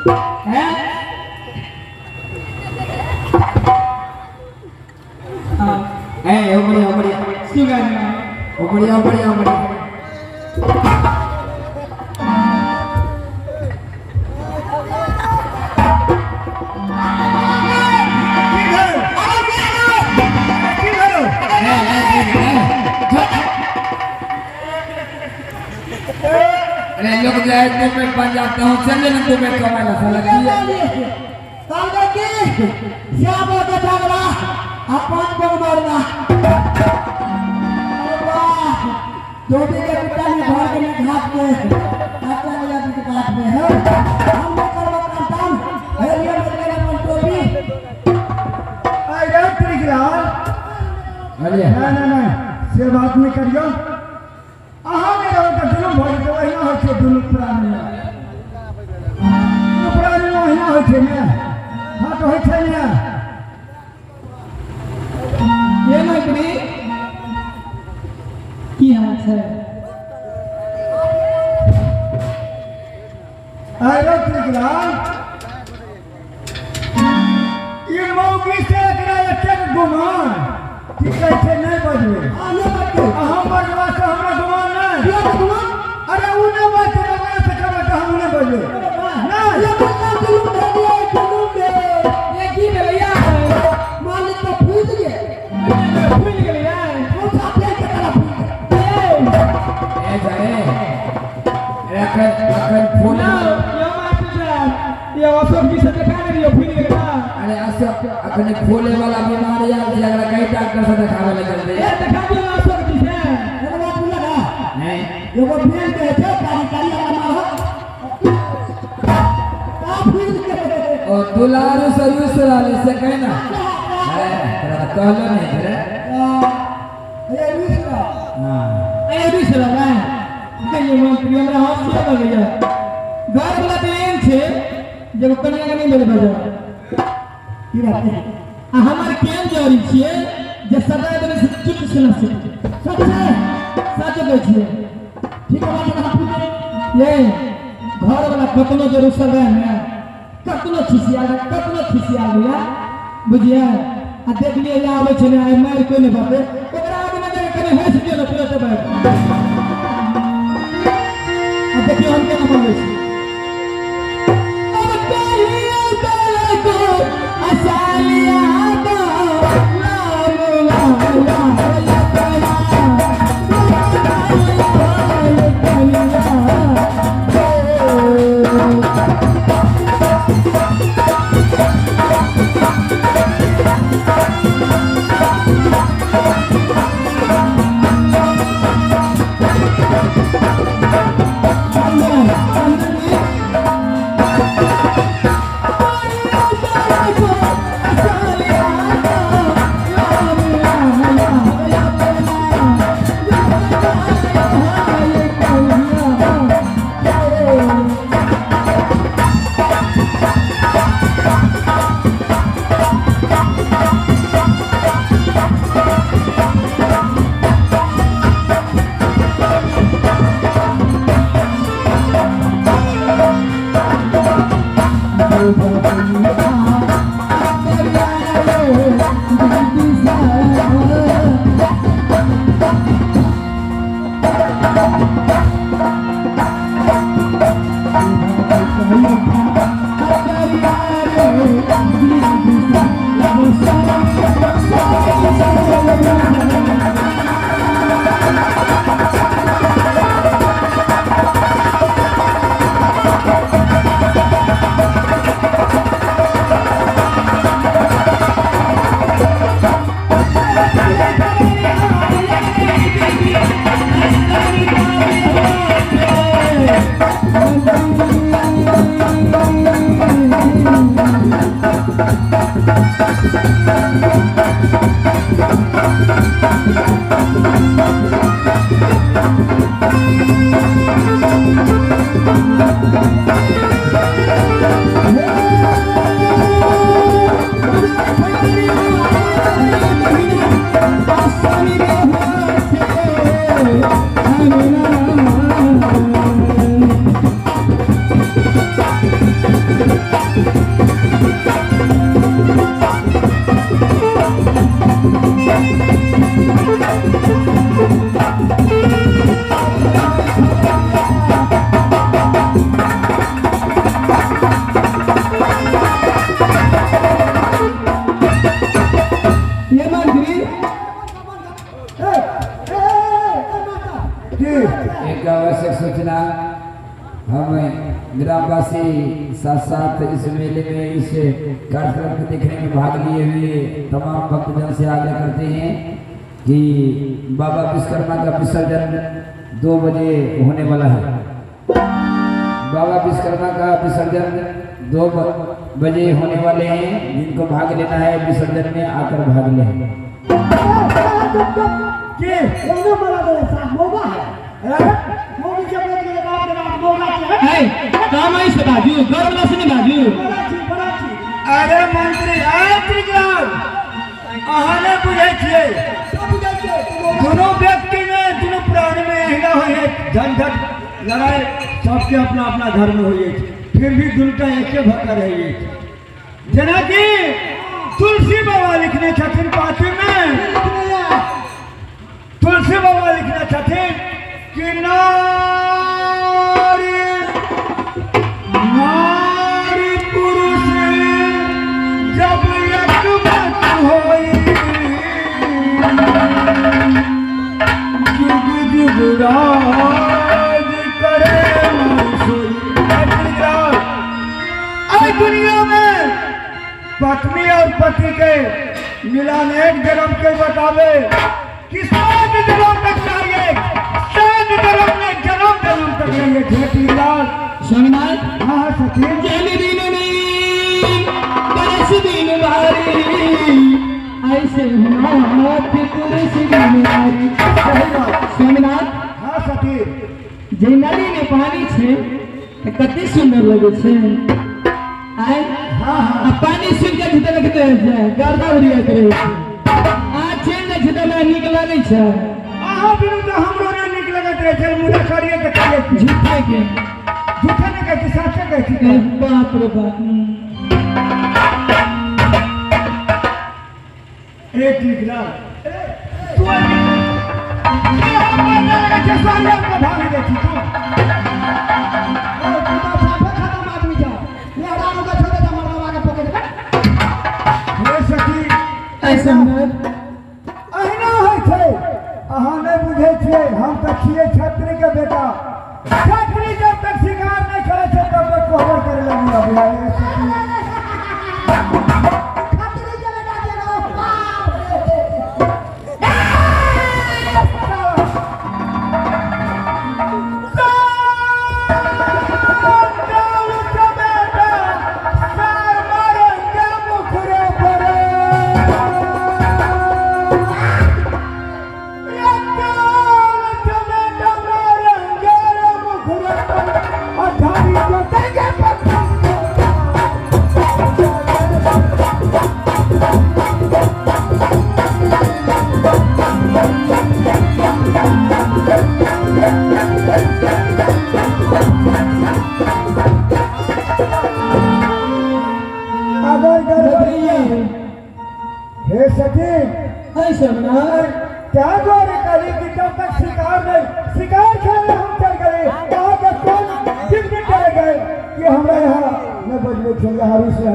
हैं ए ओमड़ी सुगंध ओमड़ी अरे लोग जाए तो मैं बन जाता हूँ चलिए ना तुम्हें कमाना साला तांगा की श्याम का झगड़ा अपन को मारना अरे वाह टोपी के पिता ने घर के घाट में आता है या के घाट में है हम लोग करवा काम है ये मेरे अपन टोपी आई रे त्रिगलाल अरे ना से बात नहीं करियो अहाँ ने रहो तो दुनू भर के वहिना होइ छै दुनू प्राणी वहिना होइ छै ने हां तो होइ छै ने ये मैत्री की हाल छै अरे त्रिगलाल ये मौकी से एकरा एतेक गुमान की कहै छै नहीं बजबै आने बच्चे अहाँ बजबा से हमरा गुमान नहीं ये भगवान अरे उने बात बना से कहबे त हम नहीं बजबै ना ये बच्चा जुलूम दे दिया जुलूम दे ये की भैया मालिक तो फूट गए भूल गेली है वो साथे के तरफ ए जाए अखन फूल ये मार से ये अशोक जी से देखा नहीं ये भूल गेला अरे अशोक अखन फूले वाला बीमारी आ जरा कई डॉक्टर से दिखावे लगे दे ये देखा दियो अशोक जी से ये बात बोला ना नहीं एगो भेल के थे कारी वाला मारो का फूल के और दुलारू सर्विस वाले से कहना है तेरा कहलो नहीं रे ये विश्वा हां ए दूसरा ना ये मंत्री हमरा हंसिया लग गया घर वाला दिन छे जब कन्या के नहीं मिल बजा की बात है आ हमार केम जरी छिए जे सदा देने से चुप सुना से सच है सच कहै छिए ठीक है बात आप पूछे ये घर वाला कतनो जरूर सब है ना कतनो खिसिया गया बुझिया आ देख लिए या आवे छै ना मार कोई नहीं बाते ओकरा आगे ना जाके कने हंस दियो ना प्लेट बैठ अब देखिए हम केना बोलै छी अब कहियो तोरा को असालिया को ला Thank you. ग्रामवासी साथ साथ इस मेले में इस कार्यक्रम को देखने में भाग लिए हुए तमाम भक्तजन से आग्रह करते हैं कि बाबा विश्वकर्मा का विसर्जन 2 बजे होने वाला है। बाबा विश्वकर्मा का विसर्जन 2 बजे होने वाले हैं। जिनको भाग लेना है विसर्जन में आकर भाग लें। काम ऐसे बाजू गर्व से नहीं बाजू। अरे मंत्री अहाने बुझे छिए दोनों व्यक्ति में दोनों प्राणी में हिला हुई है झंझट लड़ाई सबके अपना अपना घर में हुई है फिर भी दुनका एक भक्का रही है। जना कि तुलसी बाबा लिखने छथिन पाठी में तुलसी बाबा लिखने छथिन कि नारी पुरुष जब एकमत होई जुग जुग राज करे आज दुनिया में पत्नी और पति के मिलन एक जन्म के बतावे कि 7 जन्म तक चाहिए 7 जन्म में जन्म तक चाहिए खेती लाल स्वामीनाथ हाँ सचिन जल दिन नहीं बरस दिन भारी ऐसे हाथ तुलसी दिन भारी। स्वामीनाथ हाँ सचिन जे नदी में पानी छे त कते सुंदर लगे छे। आय हाँ आ पानी सुन के जिते लगते है गर्दा उड़िया करे आ चल न जिते में निक लगे छे। आहा बिनु तो हमरो ने निक लगत रहे छे मुदा करिए के करिए झूठे के झूठे ने कहती सच कहती बाप रे बाप। एक निकला तू ये हम लगे छे साले को भाग देती तू ओ तू तो साफे खत्म आदमी जा ये रानू का छोड़े जा मरवा के पकड़ हे सखी ऐसे में अहिना होय छे अहाँ नहीं बुझे छे हम त छिए छत्री के बेटा छत्री जब तक शिकार नहीं करे छे तब तक कोहबर करे लगी अभी आए छत्री के बेटा जनो हे सखी ऐसे में क्या गोरे करी कि जब तक शिकार खेलने हम चल गए यहाँ के कौन दिन चले गए कि हमारे यहाँ न बजने चाहिए हरी से